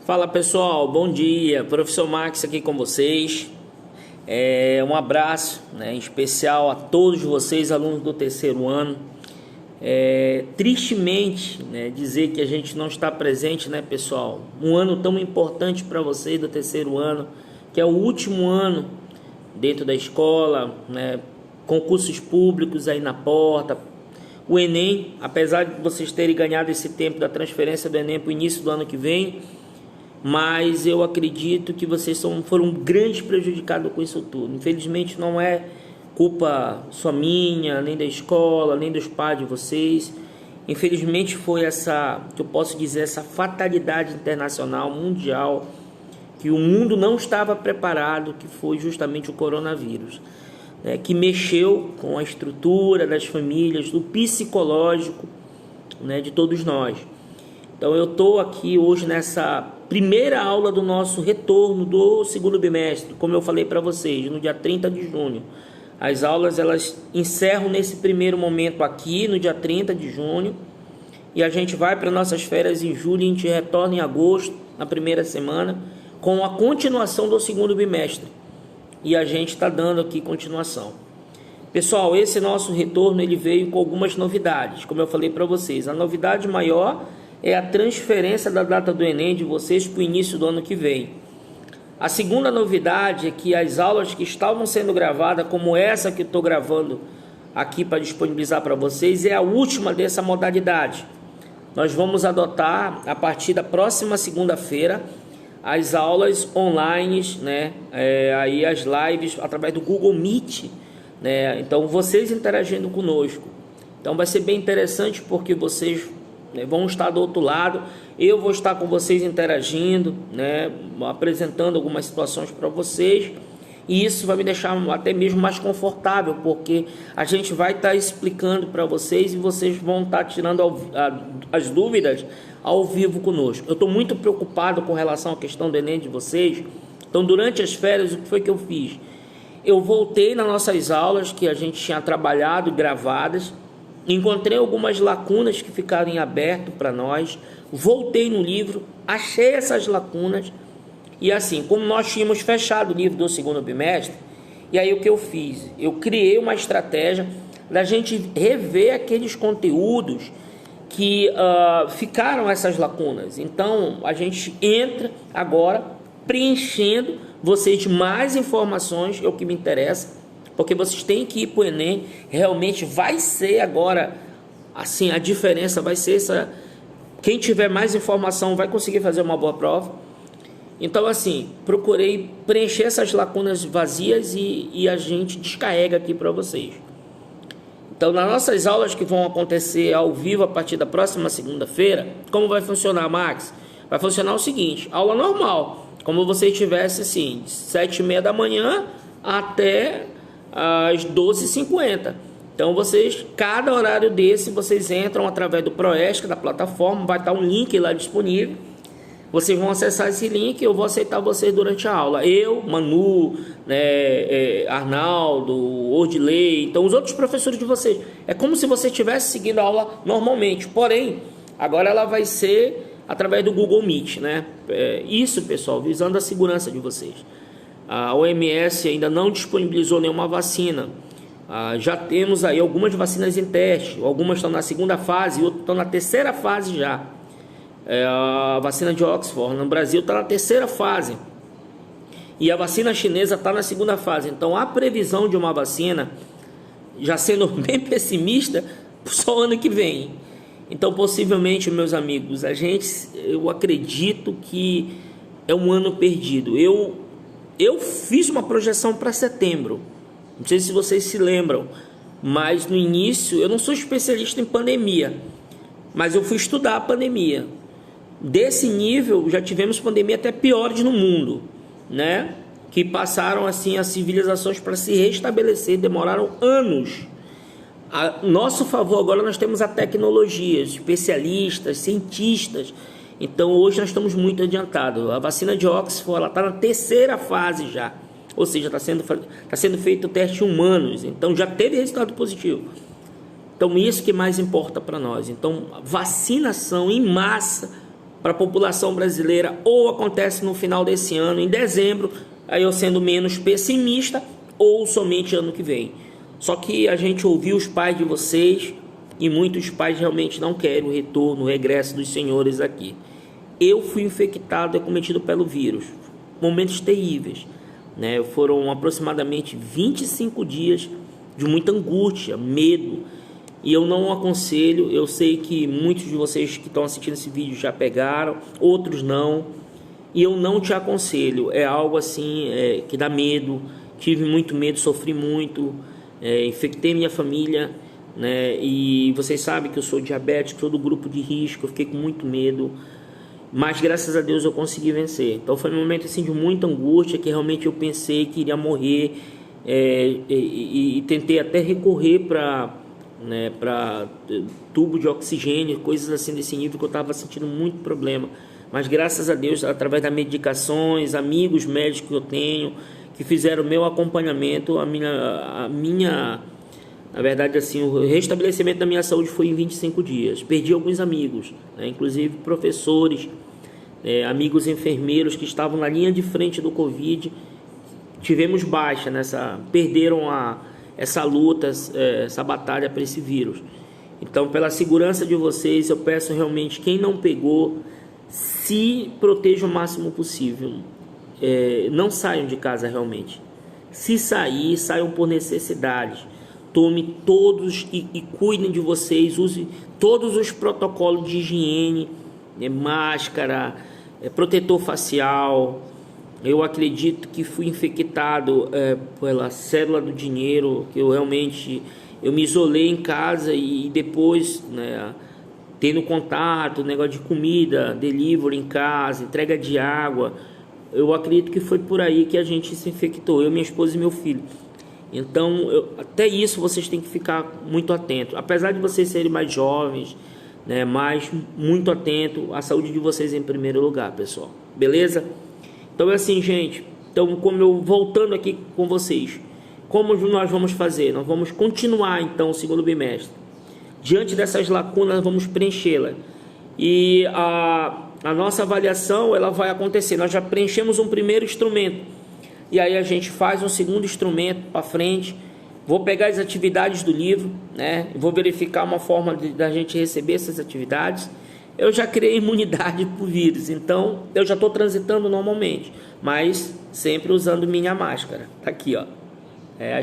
Fala pessoal, bom dia, professor Max aqui com vocês. Um abraço, em especial a todos vocês, alunos do terceiro ano. Tristemente, dizer que a gente não está presente, pessoal, um ano tão importante para vocês do terceiro ano, que é o último ano dentro da escola, concursos públicos aí na porta, o Enem, apesar de vocês terem ganhado esse tempo da transferência do Enem para o início do ano que vem, mas eu acredito que vocês foram grandes prejudicados com isso tudo. Infelizmente não é culpa só minha, nem da escola, nem dos pais de vocês. Infelizmente foi que eu posso dizer, essa fatalidade internacional, mundial, que o mundo não estava preparado, que foi justamente o coronavírus, que mexeu com a estrutura das famílias, do psicológico, de todos nós. Então eu estou aqui hoje nessa primeira aula do nosso retorno do segundo bimestre, como eu falei para vocês, no dia 30 de junho. As aulas elas encerram nesse primeiro momento aqui, no dia 30 de junho, e a gente vai para nossas férias em julho e a gente retorna em agosto, na primeira semana, com a continuação do segundo bimestre. E a gente está dando aqui continuação. Pessoal, esse nosso retorno ele veio com algumas novidades, como eu falei para vocês. A novidade maior é a transferência da data do Enem de vocês para o início do ano que vem. A segunda novidade é que as aulas que estavam sendo gravadas, como essa que eu estou gravando aqui para disponibilizar para vocês, é a última dessa modalidade. Nós vamos adotar, a partir da próxima segunda-feira, as aulas online, aí as lives através do Google Meet, Então vocês interagindo conosco. Então vai ser bem interessante porque vocês vão estar do outro lado, eu vou estar com vocês interagindo, apresentando algumas situações para vocês, e isso vai me deixar até mesmo mais confortável, porque a gente vai estar explicando para vocês e vocês vão estar tirando as dúvidas ao vivo conosco. Eu estou muito preocupado com relação à questão do Enem de vocês. Então durante as férias, o que foi que eu fiz? Eu voltei nas nossas aulas que a gente tinha trabalhado, gravadas, encontrei algumas lacunas que ficaram em aberto para nós, voltei no livro, achei essas lacunas, e assim, como nós tínhamos fechado o livro do segundo bimestre, e aí o que eu fiz? Eu criei uma estratégia da gente rever aqueles conteúdos que ficaram essas lacunas. Então a gente entra agora preenchendo vocês mais informações, é o que me interessa, porque vocês têm que ir para o Enem. Realmente vai ser agora, assim, a diferença vai ser essa. Quem tiver mais informação vai conseguir fazer uma boa prova. Então, assim, procurei preencher essas lacunas vazias e a gente descarrega aqui para vocês. Então, nas nossas aulas que vão acontecer ao vivo a partir da próxima segunda-feira, como vai funcionar, Max? Vai funcionar o seguinte: aula normal, como você estivesse assim, de 7h30 da manhã até às 12h50. Então vocês, cada horário desse, vocês entram através do Proesc, da plataforma, vai estar um link lá disponível. Vocês vão acessar esse link, eu vou aceitar vocês durante a aula. Eu, Manu, Arnaldo, Ordilei, então os outros professores de vocês. É como se você estivesse seguindo a aula normalmente, porém, agora ela vai ser através do Google Meet, Isso, pessoal, visando a segurança de vocês. A OMS ainda não disponibilizou nenhuma vacina. Já temos aí algumas vacinas em teste. Algumas estão na segunda fase e outras estão na terceira fase já. A vacina de Oxford no Brasil está na terceira fase. E a vacina chinesa está na segunda fase. Então a previsão de uma vacina, já sendo bem pessimista, só ano que vem. Então possivelmente, meus amigos, eu acredito que é um ano perdido. Eu fiz uma projeção para setembro, não sei se vocês se lembram, mas no início, eu não sou especialista em pandemia, mas eu fui estudar a pandemia. Desse nível, já tivemos pandemia até piores no mundo, que passaram assim as civilizações para se restabelecer, demoraram anos. A nosso favor agora nós temos a tecnologia, especialistas, cientistas. Então hoje nós estamos muito adiantados. A vacina de Oxford está na terceira fase já, ou seja, está sendo feito o teste em humanos, então já teve resultado positivo. Então isso que mais importa para nós. Então vacinação em massa para a população brasileira, ou acontece no final desse ano, em dezembro, aí eu sendo menos pessimista, ou somente ano que vem. Só que a gente ouviu os pais de vocês, e muitos pais realmente não querem o retorno, o regresso dos senhores aqui. Eu fui infectado e acometido pelo vírus, momentos terríveis, né? Foram aproximadamente 25 dias de muita angústia, medo, e eu não aconselho. Eu sei que muitos de vocês que estão assistindo esse vídeo já pegaram, outros não, e eu não te aconselho. É algo assim que dá medo. Tive muito medo, sofri muito, infectei minha família, né? E vocês sabem que eu sou diabético, sou do grupo de risco, eu fiquei com muito medo, mas graças a Deus eu consegui vencer. Então foi um momento assim de muita angústia, que realmente eu pensei que iria morrer, e tentei até recorrer para tubo de oxigênio, coisas assim desse nível, que eu estava sentindo muito problema. Mas graças a Deus, através das medicações, amigos médicos que eu tenho, que fizeram o meu acompanhamento, na verdade, assim, o restabelecimento da minha saúde foi em 25 dias. Perdi alguns amigos, né? Inclusive professores, amigos enfermeiros que estavam na linha de frente do Covid. Tivemos baixa perderam essa luta, essa batalha para esse vírus. Então, pela segurança de vocês, eu peço realmente, quem não pegou, se proteja o máximo possível. Não saiam de casa realmente. Se sair, saiam por necessidade. Tome todos e cuidem de vocês. Use todos os protocolos de higiene, máscara, protetor facial. Eu acredito que fui infectado pela célula do dinheiro, que eu me isolei em casa, e depois, né, tendo contato, negócio de comida, delivery em casa, entrega de água. Eu acredito que foi por aí que a gente se infectou, eu, minha esposa e meu filho. Então, até isso vocês têm que ficar muito atentos. Apesar de vocês serem mais jovens, né, mas muito atento à saúde de vocês em primeiro lugar, pessoal. Beleza? Então é assim, gente. Então, voltando aqui com vocês, como nós vamos fazer? Nós vamos continuar, então, o segundo bimestre. Diante dessas lacunas, vamos preenchê-las. E a nossa avaliação, ela vai acontecer. Nós já preenchemos um primeiro instrumento, e aí a gente faz um segundo instrumento para frente. Vou pegar as atividades do livro, né? Vou verificar uma forma da gente receber essas atividades. Eu já criei imunidade para o vírus, então eu já estou transitando normalmente, mas sempre usando minha máscara. Tá aqui, ó. A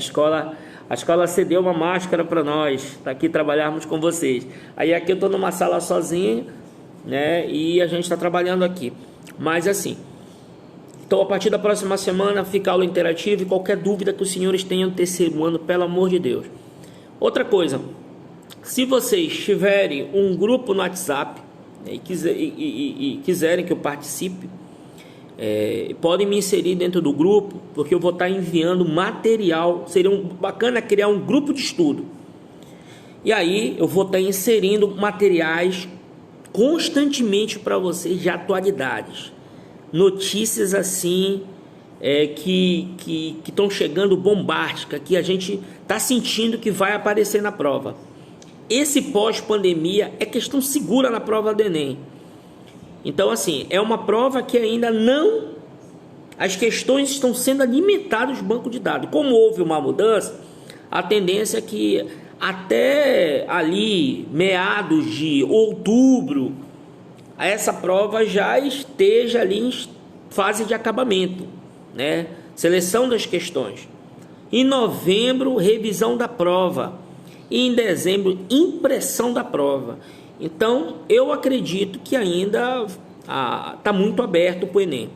escola cedeu uma máscara para nós, tá aqui, trabalharmos com vocês. Aí aqui eu estou numa sala sozinho, né? E a gente está trabalhando aqui. Mas assim, então a partir da próxima semana fica aula interativa, e qualquer dúvida que os senhores tenham no terceiro ano, pelo amor de Deus. Outra coisa, se vocês tiverem um grupo no WhatsApp, né, e quiserem que eu participe, podem me inserir dentro do grupo, porque eu vou estar enviando material. Seria bacana criar um grupo de estudo, e aí eu vou estar inserindo materiais constantemente para vocês de atualidades, notícias assim que estão chegando bombástica, que a gente está sentindo que vai aparecer na prova. Esse pós-pandemia é questão segura na prova do Enem. Então, assim, é uma prova que ainda não... As questões estão sendo alimentadas no banco de dados. Como houve uma mudança, a tendência é que até ali, meados de outubro, essa prova já esteja ali em fase de acabamento, né? Seleção das questões. Em novembro, revisão da prova. E em dezembro, impressão da prova. Então, eu acredito que ainda está muito aberto para o Enem.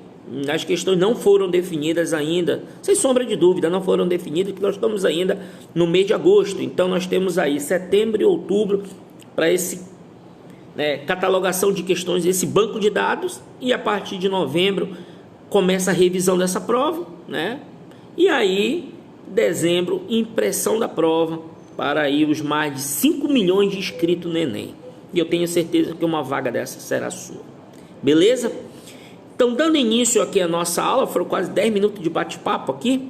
As questões não foram definidas ainda, sem sombra de dúvida, não foram definidas, porque nós estamos ainda no mês de agosto. Então, nós temos aí setembro e outubro para esse catalogação de questões, esse banco de dados. E a partir de novembro, começa a revisão dessa prova, né? E aí, dezembro, impressão da prova, para aí os mais de 5 milhões de inscritos no Enem. E eu tenho certeza que uma vaga dessa será sua. Beleza? Então, dando início aqui à nossa aula, foram quase 10 minutos de bate-papo aqui.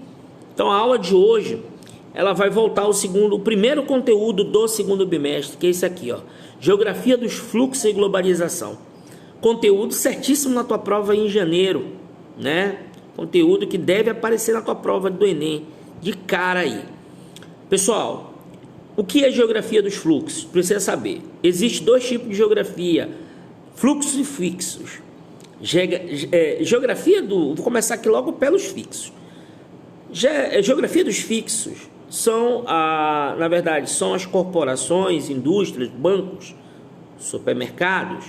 Então, a aula de hoje, ela vai voltar ao o primeiro conteúdo do segundo bimestre, que é esse aqui, ó. Geografia dos fluxos e globalização. conteúdo certíssimo na tua prova em janeiro, né? Conteúdo que deve aparecer na tua prova do Enem, de cara aí. Pessoal, o que é geografia dos fluxos? Precisa saber. Existem dois tipos de geografia, fluxos e fixos. Vou começar aqui logo pelos fixos. Geografia dos fixos na verdade, são as corporações, indústrias, bancos, supermercados,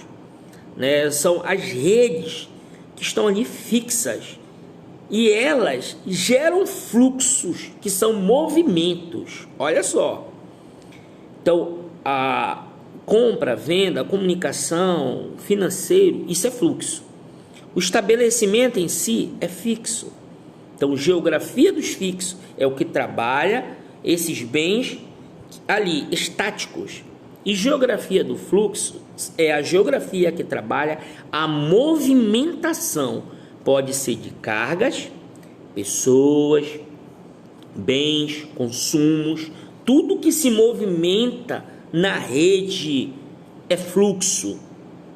né? São as redes que estão ali fixas e elas geram fluxos que são movimentos. Olha só. Então, a compra, venda, comunicação, financeiro, isso é fluxo. O estabelecimento em si é fixo. Então, geografia dos fixos é o que trabalha esses bens ali, estáticos. E geografia do fluxo é a geografia que trabalha a movimentação. Pode ser de cargas, pessoas, bens, consumos. Tudo que se movimenta na rede é fluxo.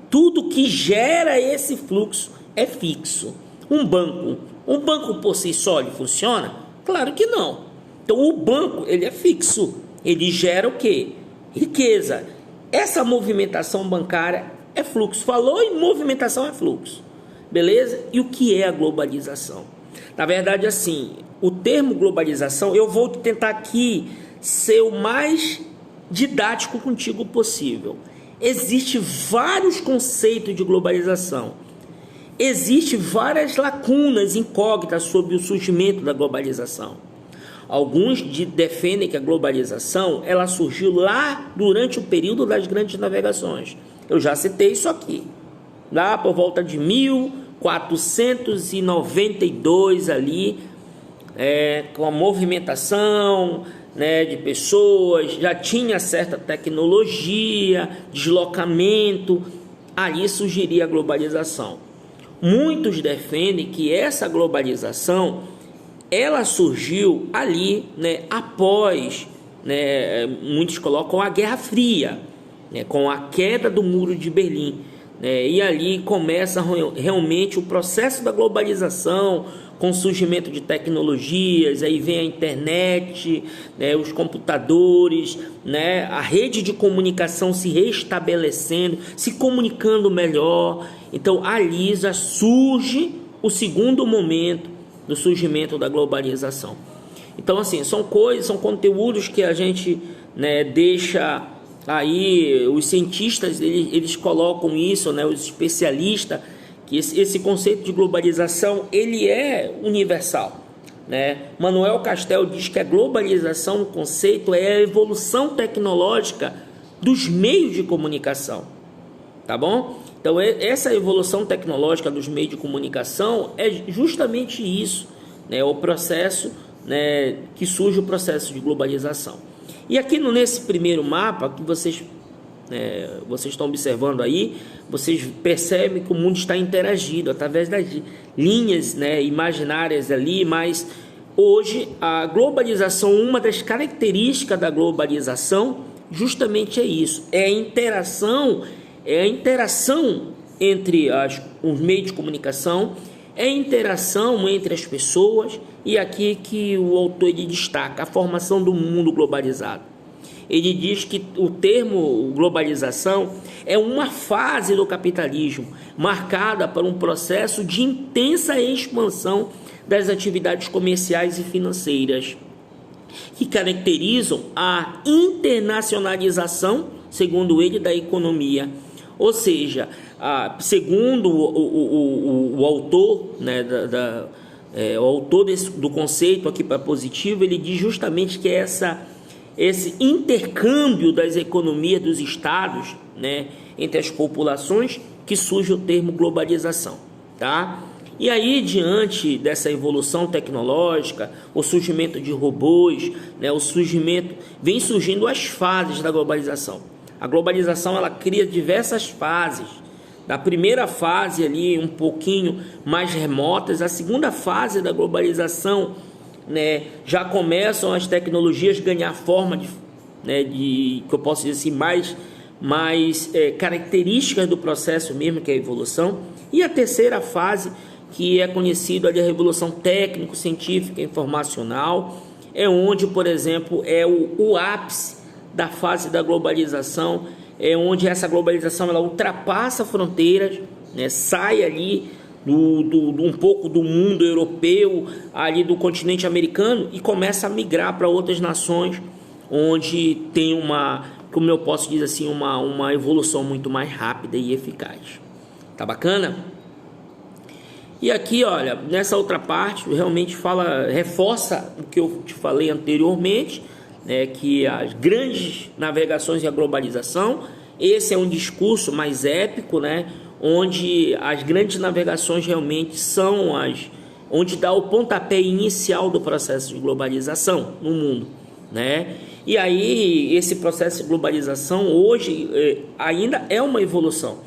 Tudo que gera esse fluxo é fixo. Um banco por si só ele funciona? Claro que não. Então o banco ele é fixo. Ele gera o quê? Riqueza. Essa movimentação bancária é fluxo. Falou em movimentação é fluxo. Beleza? E o que é a globalização? Na verdade, assim, o termo globalização, eu vou tentar aqui ser o mais didático contigo possível. Existem vários conceitos de globalização. Existem várias lacunas incógnitas sobre o surgimento da globalização. Alguns defendem que a globalização ela surgiu lá durante o período das grandes navegações. Eu já citei isso aqui. Lá por volta de 1492 ali, com a movimentação, né, de pessoas, já tinha certa tecnologia, deslocamento, ali surgiria a globalização. Muitos defendem que essa globalização ela surgiu ali, né, após, né, muitos colocam a Guerra Fria, né, com a queda do Muro de Berlim, né, e ali começa realmente o processo da globalização, com o surgimento de tecnologias, aí vem a internet, né, os computadores, né, a rede de comunicação se restabelecendo, se comunicando melhor. Então ali já surge o segundo momento do surgimento da globalização. Então assim, são conteúdos que a gente, né, deixa aí, os cientistas eles colocam isso, né, os especialistas, que esse conceito de globalização ele é universal, né? Manuel Castells diz que a globalização no conceito é a evolução tecnológica dos meios de comunicação, tá bom? Então essa evolução tecnológica dos meios de comunicação é justamente isso, né? O processo, né, que surge o processo de globalização. E aqui nesse primeiro mapa que vocês estão observando aí, vocês percebem que o mundo está interagindo através das linhas, né, imaginárias ali, mas hoje a globalização, uma das características da globalização justamente é isso, é a interação entre os meios de comunicação, é a interação entre as pessoas, e aqui que o autor ele destaca a formação do mundo globalizado. Ele diz que o termo globalização é uma fase do capitalismo marcada por um processo de intensa expansão das atividades comerciais e financeiras, que caracterizam a internacionalização, segundo ele, da economia. Ou seja, segundo o autor, né, o autor do conceito aqui para positivo, ele diz justamente que esse intercâmbio das economias dos estados, né, entre as populações, que surge o termo globalização, tá? E aí, diante dessa evolução tecnológica, o surgimento de robôs, né, vem surgindo as fases da globalização. A globalização ela cria diversas fases. Da primeira fase ali, um pouquinho mais remotas, a segunda fase da globalização, né, já começam as tecnologias a ganhar forma que eu posso dizer assim, mais características do processo mesmo, que é a evolução. E a terceira fase, que é conhecida de a revolução técnico-científica informacional, é onde, por exemplo, é o ápice da fase da globalização, é onde essa globalização ela ultrapassa fronteiras, né, sai ali um pouco do mundo europeu, ali do continente americano, e começa a migrar para outras nações, onde tem como eu posso dizer assim, uma evolução muito mais rápida e eficaz. Tá bacana? E aqui, olha, nessa outra parte, realmente reforça o que eu te falei anteriormente, né, que as grandes navegações e a globalização, esse é um discurso mais épico, né, onde as grandes navegações realmente são onde dá o pontapé inicial do processo de globalização no mundo, né? E aí esse processo de globalização hoje ainda é uma evolução,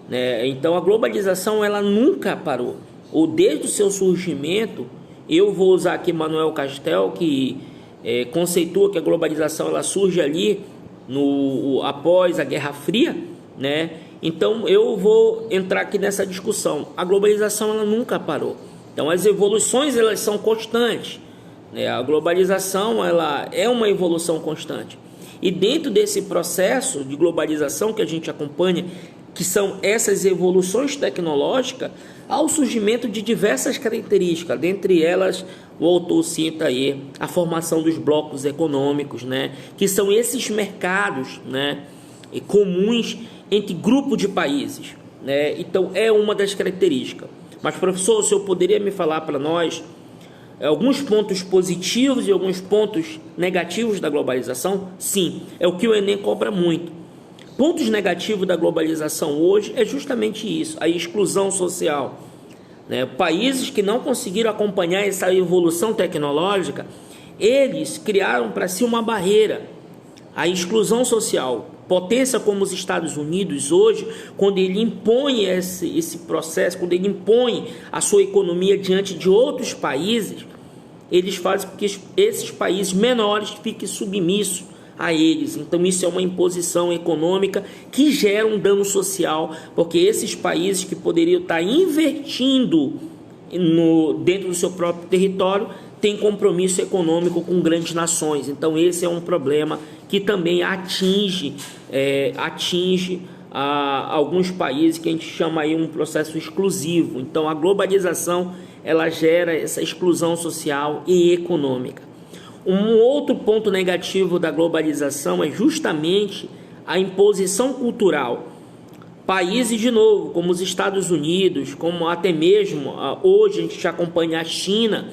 né? Então a globalização ela nunca parou, ou desde o seu surgimento. Eu vou usar aqui Manuel Castel, que conceitua que a globalização ela surge ali após a Guerra Fria, né? Então eu vou entrar aqui nessa discussão. A globalização ela nunca parou. Então as evoluções elas são constantes, né? A globalização ela é uma evolução constante. E dentro desse processo de globalização que a gente acompanha, que são essas evoluções tecnológicas, há o surgimento de diversas características, dentre elas o autor cita aí a formação dos blocos econômicos, né, que são esses mercados, né, comuns entre grupos de países, né. Então é uma das características. Mas professor, o senhor poderia me falar para nós alguns pontos positivos e alguns pontos negativos da globalização? Sim, é o que o Enem cobra muito. Pontos negativos da globalização hoje é justamente isso, a exclusão social, né? Países que não conseguiram acompanhar essa evolução tecnológica, eles criaram para si uma barreira, a exclusão social. Potência como os Estados Unidos hoje, quando ele impõe esse processo, quando ele impõe a sua economia diante de outros países, eles fazem com que esses países menores fiquem submissos a eles. Então isso é uma imposição econômica que gera um dano social, porque esses países que poderiam estar investindo dentro do seu próprio território têm compromisso econômico com grandes nações. Então esse é um problema que também atinge alguns países, que a gente chama aí um processo exclusivo. Então a globalização ela gera essa exclusão social e econômica. Um outro ponto negativo da globalização é justamente a imposição cultural. Países, de novo, como os Estados Unidos, como até mesmo hoje a gente acompanha a China,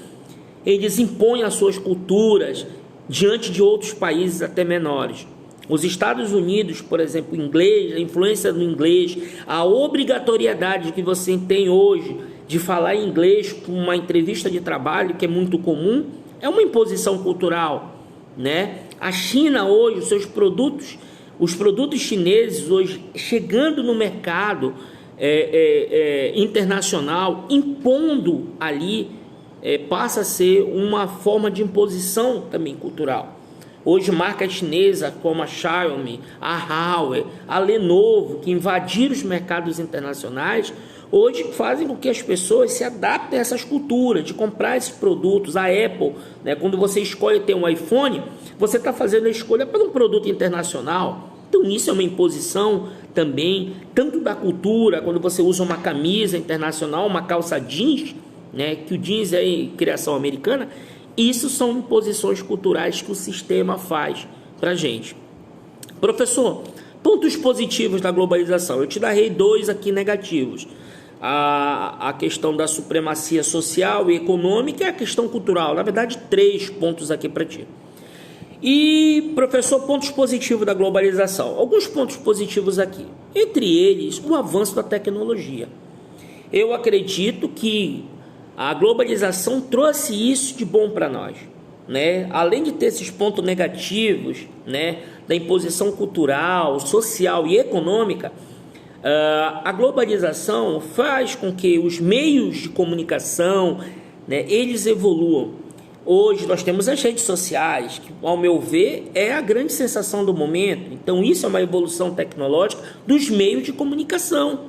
eles impõem as suas culturas diante de outros países até menores. Os Estados Unidos, por exemplo, o inglês, a influência do inglês, a obrigatoriedade que você tem hoje de falar inglês com uma entrevista de trabalho, que é muito comum, é uma imposição cultural, né? A China hoje, os produtos chineses hoje chegando no mercado internacional, impondo ali, passa a ser uma forma de imposição também cultural. Hoje marcas chinesas como a Xiaomi, a Huawei, a Lenovo, que invadiram os mercados internacionais, hoje fazem com que as pessoas se adaptem a essas culturas, de comprar esses produtos. A Apple, né, quando você escolhe ter um iPhone, você está fazendo a escolha por um produto internacional. Então isso é uma imposição também, tanto da cultura, quando você usa uma camisa internacional, uma calça jeans, né, que o jeans é criação americana. Isso são imposições culturais que o sistema faz para a gente. Professor, pontos positivos da globalização. Eu te darei 2 aqui negativos. A questão da supremacia social e econômica e a questão cultural. Na verdade, 3 pontos aqui para ti. E, professor, pontos positivos da globalização. Alguns pontos positivos aqui. Entre eles, o avanço da tecnologia. Eu acredito que a globalização trouxe isso de bom para nós, né? Além de ter esses pontos negativos, né, da imposição cultural, social e econômica, a globalização faz com que os meios de comunicação, né, eles evoluam. Hoje nós temos as redes sociais, que, ao meu ver, é a grande sensação do momento. Então, isso é uma evolução tecnológica dos meios de comunicação,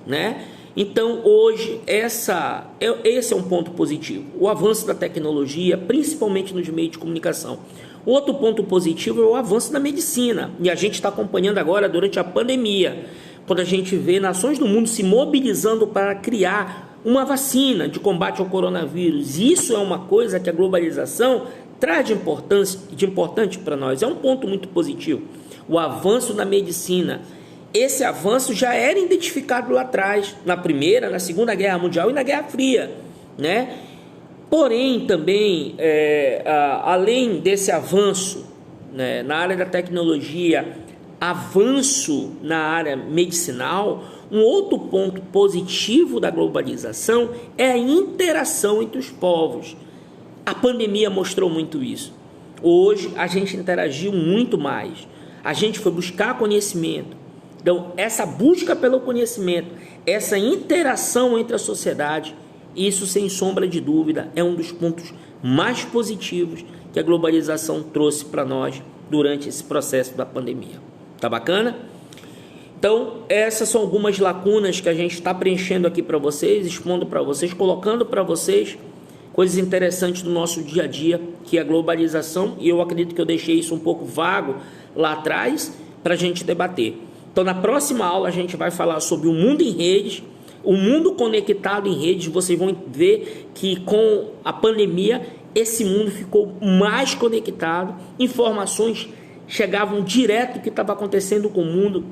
né? Então, hoje, esse é um ponto positivo. O avanço da tecnologia, principalmente nos meios de comunicação. Outro ponto positivo é o avanço da medicina. E a gente está acompanhando agora, durante a pandemia, quando a gente vê nações do mundo se mobilizando para criar uma vacina de combate ao coronavírus. Isso é uma coisa que a globalização traz de importante para nós. É um ponto muito positivo. O avanço da medicina. Esse avanço já era identificado lá atrás, na Primeira, na Segunda Guerra Mundial e na Guerra Fria, né? Porém, também, além desse avanço, né, na área da tecnologia, avanço na área medicinal, um outro ponto positivo da globalização é a interação entre os povos. A pandemia mostrou muito isso. Hoje a gente interagiu muito mais. A gente foi buscar conhecimento. Então, essa busca pelo conhecimento, essa interação entre a sociedade, isso, sem sombra de dúvida, é um dos pontos mais positivos que a globalização trouxe para nós durante esse processo da pandemia. Tá bacana? Então, essas são algumas lacunas que a gente está preenchendo aqui para vocês, expondo para vocês, colocando para vocês coisas interessantes do nosso dia a dia, que é a globalização, e eu acredito que eu deixei isso um pouco vago lá atrás para a gente debater. Então, na próxima aula a gente vai falar sobre o mundo em redes, o mundo conectado em redes. Vocês vão ver que com a pandemia esse mundo ficou mais conectado, informações chegavam direto do que estava acontecendo com o mundo,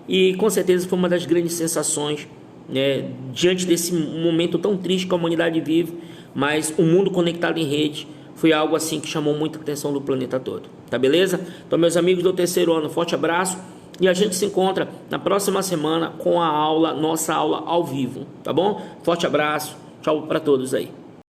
e com certeza foi uma das grandes sensações, né, diante desse momento tão triste que a humanidade vive. Mas o mundo conectado em rede foi algo assim que chamou muita atenção do planeta todo. Tá beleza? Então, meus amigos do terceiro ano, forte abraço, e a gente se encontra na próxima semana com a nossa aula ao vivo, tá bom? Forte abraço, tchau para todos aí.